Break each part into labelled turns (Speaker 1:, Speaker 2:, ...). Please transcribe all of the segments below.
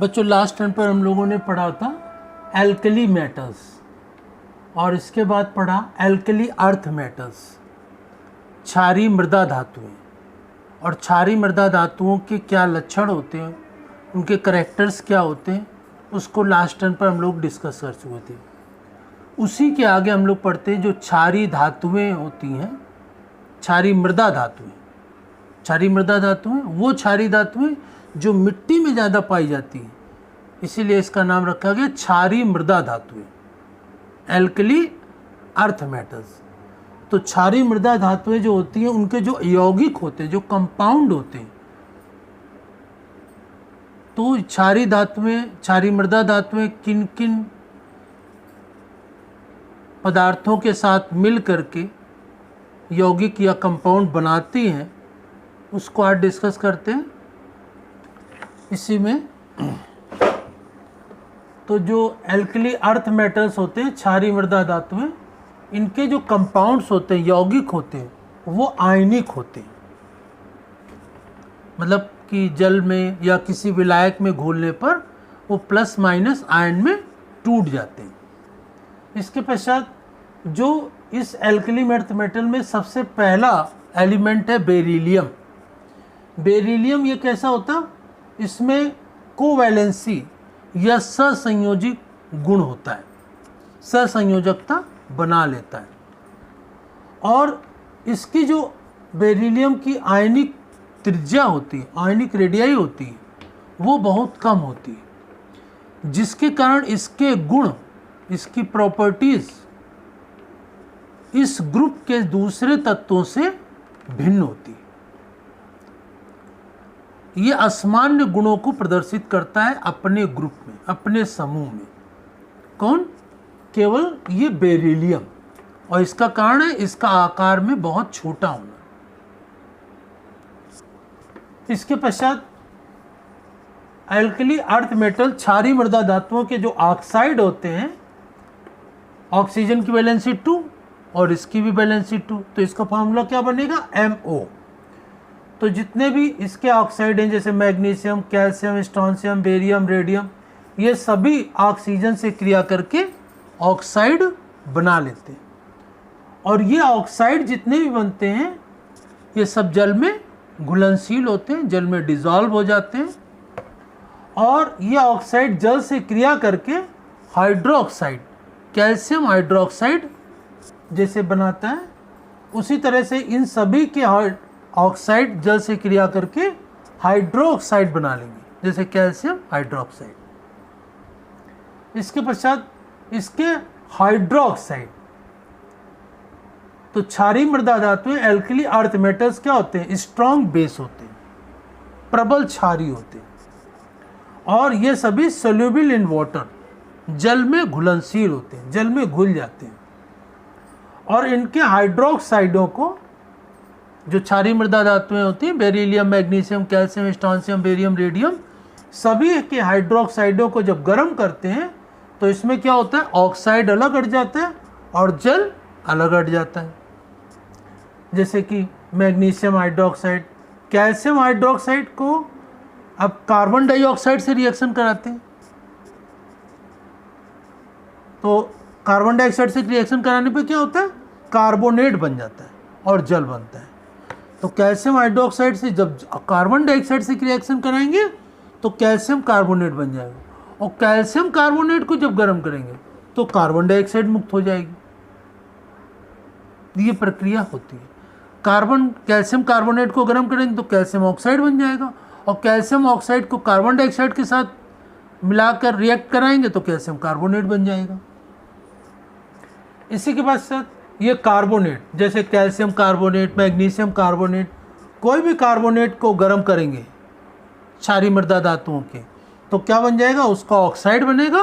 Speaker 1: बच्चों last term पर हम लोगों ने पढ़ा था एल्कली मेटल्स और इसके बाद पढ़ा एल्कली अर्थ मेटल्स, क्षारीय मृदा धातुएं। और क्षारीय मृदा धातुओं के क्या लक्षण होते हैं, उनके करैक्टर्स क्या होते हैं, उसको लास्ट टर्म पर हम लोग डिस्कस कर चुके थे। उसी के आगे हम लोग पढ़ते हैं जो क्षारीय धातुएं होती हैं, क्षारीय मृदा धातुएं। क्षारीय मृदा धातुएं वो क्षारीय धातुएं जो मिट्टी में ज़्यादा पाई जाती हैं, इसीलिए इसका नाम रखा गया क्षारीय मृदा धातुएं, एल्कली अर्थ मेटल्स। तो क्षारीय मृदा धातुएं जो होती हैं उनके जो यौगिक होते हैं, जो कंपाउंड होते हैं, तो क्षारीय धातुएं, क्षारीय मृदा धातुएं किन किन पदार्थों के साथ मिल करके यौगिक या कंपाउंड बनाती हैं, उसको आज डिस्कस करते हैं। इसी में तो जो एल्कली अर्थ मेटल्स होते हैं, क्षारीय मृदा धातुएं, इनके जो कंपाउंड्स होते हैं, यौगिक होते हैं, वो आयनिक होते हैं। मतलब कि जल में या किसी विलायक में घोलने पर वो प्लस माइनस आयन में टूट जाते हैं। इसके पश्चात जो इस एल्कली अर्थ मेटल में सबसे पहला एलिमेंट है बेरिलियम। बेरिलियम ये कैसा होता, इसमें कोवैलेंसी या सहसंयोजी गुण होता है, सहसंयोजकता बना लेता है। और इसकी जो बेरिलियम की आयनिक त्रिज्या होती है, आयनिक रेडियाई होती है, वो बहुत कम होती है, जिसके कारण इसके गुण, इसकी प्रॉपर्टीज इस ग्रुप के दूसरे तत्वों से भिन्न होती है। ये असामान्य गुणों को प्रदर्शित करता है अपने ग्रुप में, अपने समूह में। कौन? केवल ये बेरिलियम। और इसका कारण है इसका आकार में बहुत छोटा होना। इसके पश्चात एल्कली अर्थ मेटल क्षारीय मृदा धातुओं के जो ऑक्साइड होते हैं, ऑक्सीजन की वैलेंसी 2 और इसकी भी वैलेंसी 2, तो इसका फॉर्मूला क्या बनेगा? MO। तो जितने भी इसके ऑक्साइड हैं जैसे magnesium, calcium, strontium, barium, radium, ये सभी ऑक्सीजन से क्रिया करके ऑक्साइड बना लेते हैं। और ये ऑक्साइड जितने भी बनते हैं ये सब जल में घुलनशील होते हैं, जल में डिजॉल्व हो जाते हैं। और ये ऑक्साइड जल से क्रिया करके हाइड्रोक्साइड, कैल्शियम हाइड्रोक्साइड जैसे बनाता है, उसी तरह से इन सभी के ऑक्साइड जल से क्रिया करके हाइड्रोक्साइड बना लेंगे, जैसे कैल्शियम हाइड्रोक्साइड। इसके पश्चात इसके हाइड्रोक्साइड, तो क्षारीय मृदा धातुएं एल्कली अर्थ मेटल्स क्या होते हैं? स्ट्रॉन्ग बेस होते हैं, प्रबल क्षारीय होते हैं, और ये सभी सोल्यूबल इन वाटर, जल में घुलनशील होते हैं, जल में घुल जाते हैं। और इनके हाइड्रोक्साइडों को, जो क्षारीय मृदा धातुएं होती हैं, beryllium, magnesium, calcium, strontium, barium, radium, सभी के हाइड्रोक्साइडों को जब गर्म करते हैं तो इसमें क्या होता है? ऑक्साइड अलग हट जाता है और जल अलग हट जाता है। जैसे कि मैग्नीशियम हाइड्रोक्साइड, कैल्शियम हाइड्रोक्साइड को अब कार्बन डाइऑक्साइड से रिएक्शन कराते हैं, तो कार्बन डाइऑक्साइड से रिएक्शन कराने पे क्या होता है? कार्बोनेट बन जाता है और जल बनता है। तो कैल्शियम हाइड्रोक्साइड से जब कार्बन डाइऑक्साइड से रिएक्शन कराएंगे तो कैल्शियम कार्बोनेट बन जाएगा, और कैल्शियम कार्बोनेट को जब गर्म करेंगे तो कार्बन डाइऑक्साइड मुक्त हो जाएगी। ये प्रक्रिया होती है। कैल्शियम कार्बोनेट को गर्म करेंगे तो कैल्शियम ऑक्साइड बन जाएगा, और कैल्शियम ऑक्साइड को कार्बन डाइऑक्साइड के साथ मिलाकर रिएक्ट कराएंगे तो कैल्शियम कार्बोनेट बन जाएगा। इसी के बाद ये कार्बोनेट, जैसे कैल्शियम कार्बोनेट, मैग्नीशियम कार्बोनेट, कोई भी कार्बोनेट को गर्म करेंगे क्षारीय मृदा धातुओं के, तो क्या बन जाएगा? उसका ऑक्साइड बनेगा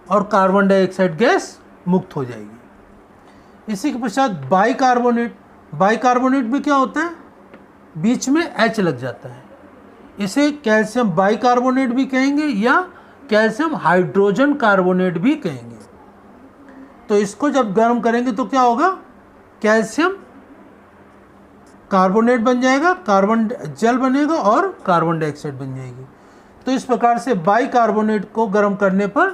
Speaker 1: और कार्बन डाइऑक्साइड गैस मुक्त हो जाएगी। इसी के पश्चात बाइकार्बोनेट, बाइकार्बोनेट में क्या होता है? बीच में H लग जाता है, इसे कैल्शियम बाइकार्बोनेट भी कहेंगे या कैल्शियम हाइड्रोजन कार्बोनेट भी कहेंगे। तो इसको जब गर्म करेंगे तो क्या होगा? कैल्शियम कार्बोनेट बन जाएगा, कार्बन जल बनेगा और कार्बन डाइऑक्साइड बन जाएगी। तो इस प्रकार से बाइकार्बोनेट को गर्म करने पर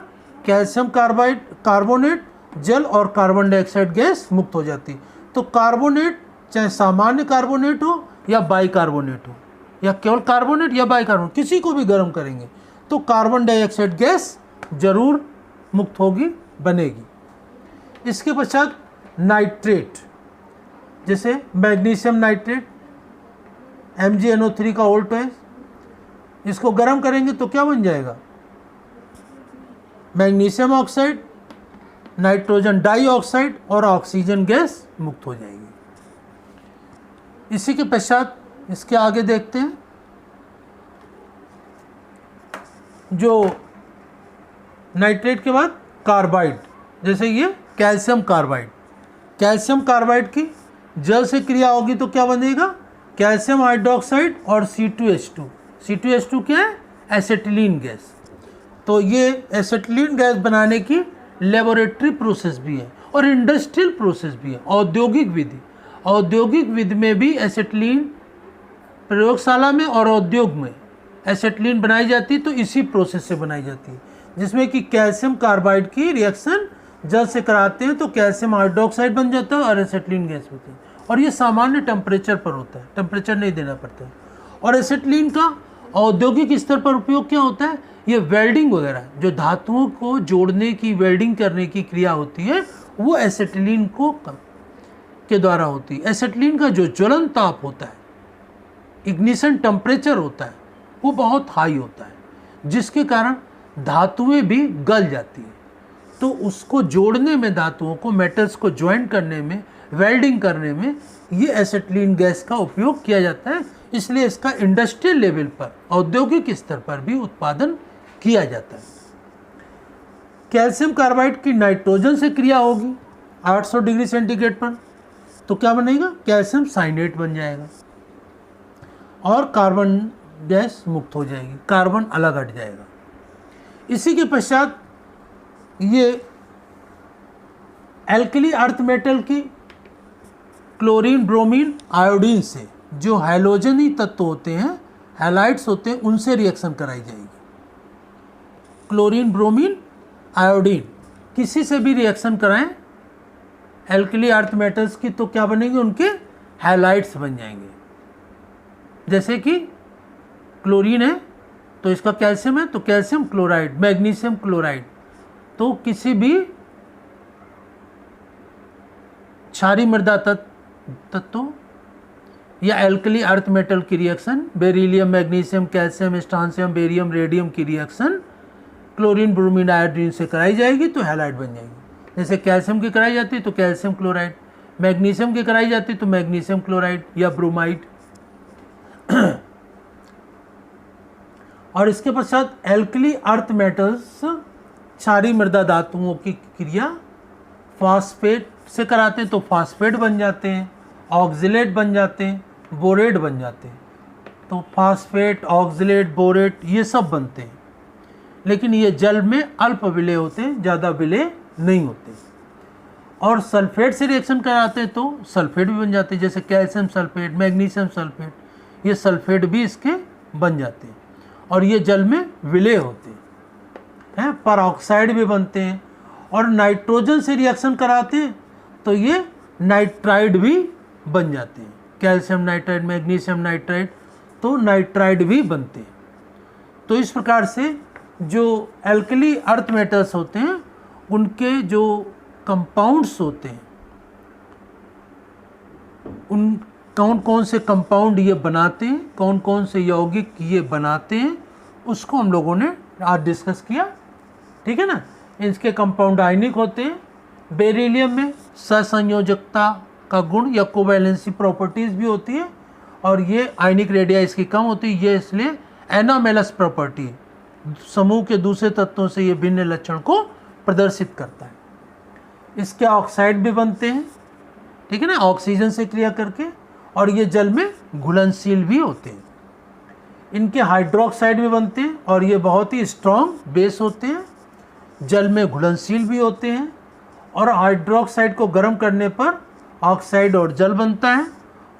Speaker 1: कैल्शियम कार्बोनेट जल और कार्बन डाइऑक्साइड गैस मुक्त हो जाती है। तो कार्बोनेट चाहे सामान्य कार्बोनेट हो या बाइकार्बोनेट हो या केवल कार्बोनेट या बाइकार्बोनेट, किसी को भी गर्म करेंगे तो कार्बन डाइऑक्साइड गैस जरूर मुक्त होगी, बनेगी। इसके पश्चात नाइट्रेट, जैसे मैग्नीशियम नाइट्रेट MgNO3 का ओल्ट है, इसको गर्म करेंगे तो क्या बन जाएगा? मैग्नीशियम ऑक्साइड, नाइट्रोजन डाइऑक्साइड और ऑक्सीजन गैस मुक्त हो जाएगी। इसी के पश्चात इसके आगे देखते हैं, जो नाइट्रेट के बाद कार्बाइड, जैसे ये कैल्शियम कार्बाइड। कैल्शियम कार्बाइड की जल से क्रिया होगी तो क्या बनेगा? कैल्शियम हाइड्रोक्साइड और C2H2। C2H2 क्या है? Acetylene gas. तो ये एसिटिलीन गैस बनाने की लेबोरेटरी प्रोसेस भी है और इंडस्ट्रियल प्रोसेस भी है, औद्योगिक विधि। औद्योगिक विधि में भी एसिटिलीन, प्रयोगशाला में और उद्योग में एसिटिलीन बनाई जाती है, तो इसी प्रोसेस से बनाई जाती है, जिसमें कि कैल्शियम कार्बाइड की रिएक्शन जल से कराते हैं तो कैल्शियम हाइड्रोक्साइड बन जाता है और एसिटिलीन गैस होती है। और ये सामान्य टेम्परेचर पर होता है, टेम्परेचर नहीं देना पड़ता है। और एसिटिलीन का औद्योगिक स्तर पर उपयोग क्या होता है? ये वेल्डिंग वगैरह, जो धातुओं को जोड़ने की, वेल्डिंग करने की क्रिया होती है, वो एसिटिलीन के द्वारा होती है। एसिटिलीन का जो ज्वलन ताप होता है, इग्निशन टेम्परेचर होता है, वो बहुत हाई होता है, जिसके कारण धातुएं भी गल जाती हैं। तो उसको जोड़ने में, धातुओं को, मेटल्स को ज्वाइन करने में, वेल्डिंग करने में ये एसिटिलीन गैस का उपयोग किया जाता है। इसलिए इसका इंडस्ट्रियल लेवल पर, औद्योगिक स्तर पर भी उत्पादन किया जाता है। कैल्शियम कार्बाइड की नाइट्रोजन से क्रिया होगी 800 डिग्री सेंटीग्रेड पर, तो क्या बनेगा? कैल्शियम साइनेट बन जाएगा और कार्बन गैस मुक्त हो जाएगी, कार्बन अलग हट जाएगा। इसी के पश्चात ये एल्कली अर्थ मेटल की क्लोरीन, ब्रोमीन, आयोडीन से, जो हैलोजनी तत्व होते हैं, हैलाइड्स होते हैं, उनसे रिएक्शन कराई जाएगी। क्लोरीन, ब्रोमीन, आयोडीन किसी से भी रिएक्शन कराएं एल्कली अर्थ मेटल्स की, तो क्या बनेंगे? उनके हैलाइड्स बन जाएंगे। जैसे कि क्लोरीन है तो इसका कैल्शियम है, तो कैल्शियम क्लोराइड, मैग्नीशियम क्लोराइड। तो किसी भी क्षारीय मृदा तत्व या एल्कली अर्थ मेटल की reaction, beryllium, magnesium, calcium, strontium, barium, radium की रिएक्शन क्लोरीन, ब्रोमीन, आयोडीन से कराई जाएगी तो हैलाइड बन जाएगी। जैसे कैल्शियम की कराई जाती है तो कैल्शियम क्लोराइड, मैग्नीशियम की कराई जाती है तो मैग्नीशियम क्लोराइड या ब्रोमाइड। और इसके पश्चात एल्कली अर्थ मेटल्स, क्षारीय मृदा धातुओं की क्रिया फॉस्फेट से कराते हैं तो फॉस्फेट बन जाते हैं, ऑक्जिलेट बन जाते हैं, बोरेट बन जाते हैं। तो फॉस्फेट, ऑक्जिलेट, बोरेट ये सब बनते हैं, लेकिन ये जल में अल्प विलेय होते हैं, ज़्यादा विलेय नहीं होते। और सल्फेट से रिएक्शन कराते हैं तो सल्फेट भी बन जाते हैं, जैसे कैल्शियम सल्फेट, मैग्नीशियम सल्फेट, ये सल्फेट भी इसके बन जाते हैं और ये जल में विलेय होते हैं। परऑक्साइड भी बनते हैं। और नाइट्रोजन से रिएक्शन कराते हैं तो ये नाइट्राइड भी बन जाते हैं, कैल्शियम नाइट्राइड, मैग्नीशियम नाइट्राइड, तो नाइट्राइड भी बनते हैं। तो इस प्रकार से जो एल्कली अर्थ मेटल्स होते हैं उनके जो कंपाउंड्स होते हैं, उन कौन कौन से कंपाउंड ये बनाते हैं, कौन कौन से यौगिक ये बनाते हैं, उसको हम लोगों ने आज डिस्कस किया। ठीक है ना। इसके कंपाउंड आयनिक होते हैं। बेरिलियम में सहसंयोजकता का गुण या कोवैलेंसी प्रॉपर्टीज भी होती है और ये आयनिक रेडिया इसकी कम होती है, ये इसलिए एनामेलस प्रॉपर्टी, समूह के दूसरे तत्वों से ये भिन्न लक्षण को प्रदर्शित करता है। इसके ऑक्साइड भी बनते हैं, ठीक है ना, ऑक्सीजन से क्रिया करके, और ये जल में घुलनशील भी होते हैं। इनके हाइड्रोक्साइड भी बनते हैं और ये बहुत ही स्ट्रॉन्ग बेस होते हैं, जल में घुलनशील भी होते हैं। और हाइड्रोक्साइड को गर्म करने पर ऑक्साइड और जल बनता है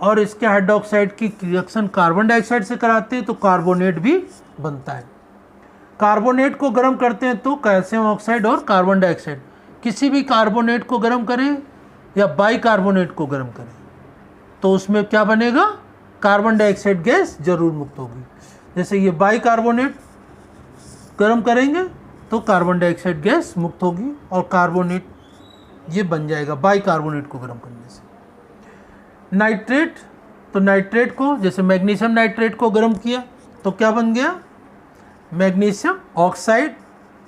Speaker 1: और इसके हाइड्रोक्साइड की रिएक्शन कार्बन डाइऑक्साइड से कराते हैं तो कार्बोनेट भी बनता है। कार्बोनेट को गर्म करते हैं तो कैल्शियम ऑक्साइड और कार्बन डाइऑक्साइड, किसी भी कार्बोनेट को गर्म करें या बाइकार्बोनेट को गर्म करें तो उसमें क्या बनेगा, कार्बन डाइऑक्साइड गैस जरूर मुक्त होगी। जैसे ये बाइकार्बोनेट गर्म करेंगे तो कार्बन डाइऑक्साइड गैस मुक्त होगी और कार्बोनेट ये बन जाएगा बाइकार्बोनेट को गर्म करने से। नाइट्रेट, तो नाइट्रेट को जैसे मैग्नीशियम नाइट्रेट को गर्म किया तो क्या बन गया, मैग्नीशियम ऑक्साइड,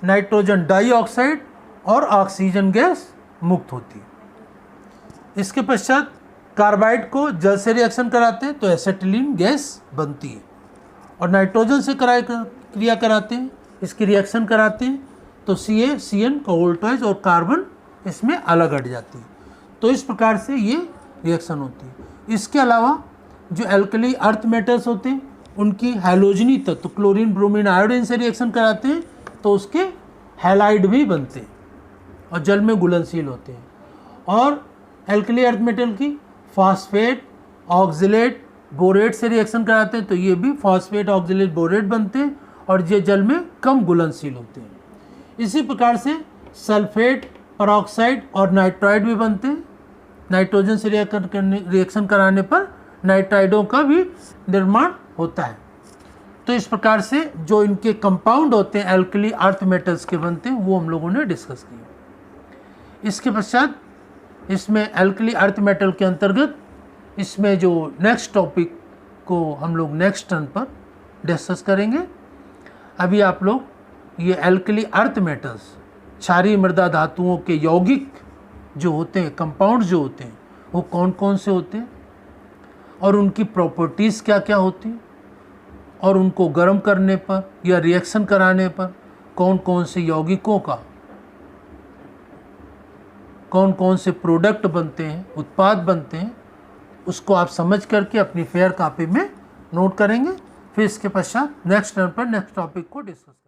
Speaker 1: नाइट्रोजन डाइऑक्साइड और ऑक्सीजन गैस मुक्त होती है। इसके पश्चात कार्बाइड को जल से रिएक्शन कराते हैं तो एसिटिलीन गैस बनती है, और नाइट्रोजन से क्रिया कराते हैं, इसकी रिएक्शन कराते हैं तो CaCN का वोल्टेज और कार्बन इसमें अलग हट जाती है। तो इस प्रकार से ये रिएक्शन होती है। इसके अलावा जो एल्कली अर्थ मेटल्स होते हैं उनकी हैलोजनी तत्व तो क्लोरीन, ब्रोमीन, आयोडीन से रिएक्शन कराते हैं तो उसके हैलाइड भी बनते हैं और जल में घुलनशील होते हैं। और एल्कली अर्थ मेटल की फॉस्फेट, ऑक्जिलेट, बोरेट से रिएक्शन कराते हैं तो ये भी फॉस्फेट, ऑक्जिलेट, बोरेट बनते हैं और ये जल में कम घुलनशील होते हैं। इसी प्रकार से सल्फेट, परऑक्साइड और नाइट्राइड भी बनते हैं। नाइट्रोजन से रिएक्शन कराने पर नाइट्राइडों का भी निर्माण होता है। तो इस प्रकार से जो इनके कंपाउंड होते हैं एल्कली अर्थ मेटल्स के बनते हैं वो हम लोगों ने डिस्कस किया। इसके पश्चात इसमें एल्कली अर्थ मेटल के अंतर्गत इसमें जो नेक्स्ट टॉपिक को हम लोग नेक्स्ट टर्न पर डिस्कस करेंगे। अभी आप लोग ये एल्कली अर्थ मेटल्स, क्षारीय मृदा धातुओं के यौगिक जो होते हैं, कंपाउंड जो होते हैं वो कौन कौन से होते हैं और उनकी प्रॉपर्टीज़ क्या क्या होती हैं, और उनको गर्म करने पर या रिएक्शन कराने पर कौन कौन से यौगिकों का, कौन कौन से प्रोडक्ट बनते हैं, उत्पाद बनते हैं, उसको आप समझ करके अपनी फेयर कॉपी में नोट करेंगे। फिर इसके पश्चात नेक्स्ट टर्न पर नेक्स्ट टॉपिक को डिस्कस करेंगे।